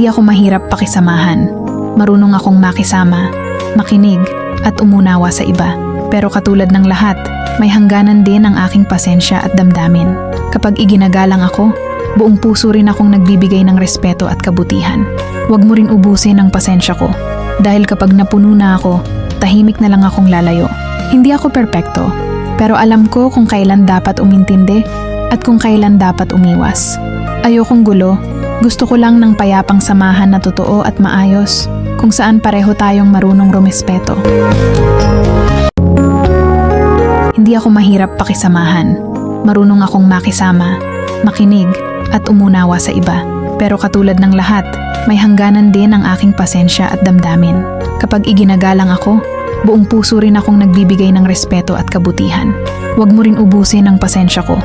Hindi ako mahirap pakisamahan. Marunong akong makisama, makinig, at umunawa sa iba. Pero katulad ng lahat, may hangganan din ang aking pasensya at damdamin. Kapag iginagalang ako, buong puso rin akong nagbibigay ng respeto at kabutihan. Huwag mo rin ubusin ang pasensya ko. Dahil kapag napuno na ako, tahimik na lang akong lalayo. Hindi ako perpekto, pero alam ko kung kailan dapat umintindi at kung kailan dapat umiwas. Ayokong gulo, gusto ko lang ng payapang samahan na totoo at maayos, kung saan pareho tayong marunong rumespeto. Hindi ako mahirap pakisamahan. Marunong akong makisama, makinig, at umunawa sa iba. Pero katulad ng lahat, may hangganan din ang aking pasensya at damdamin. Kapag iginagalang ako, buong puso rin akong nagbibigay ng respeto at kabutihan. Huwag mo rin ubusin ang pasensya ko.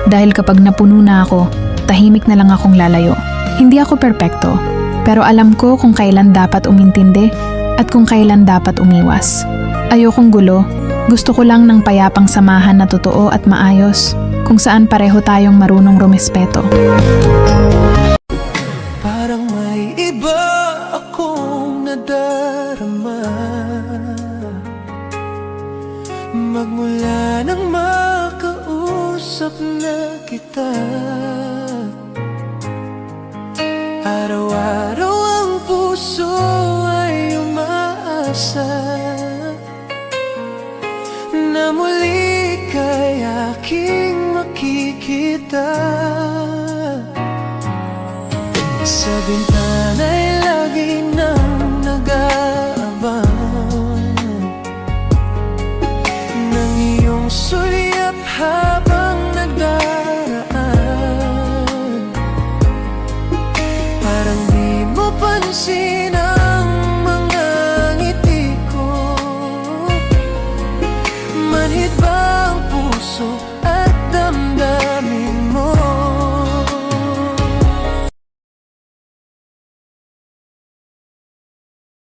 Dahil kapag napuno na ako, tahimik na lang akong lalayo. Hindi ako perpekto, pero alam ko kung kailan dapat umintindi at kung kailan dapat umiwas. Ayokong gulo, gusto ko lang ng payapang samahan na totoo at maayos, kung saan pareho tayong marunong rumespeto. Parang may iba akong nadarama magmula nang makausap na kita. Araw-araw ang puso ay umaasa na muli kay aking makikita. Sa bintana'y lagi nang nag-aabang ng iyong sulyap habang nagdaraan. Parang di mo pansin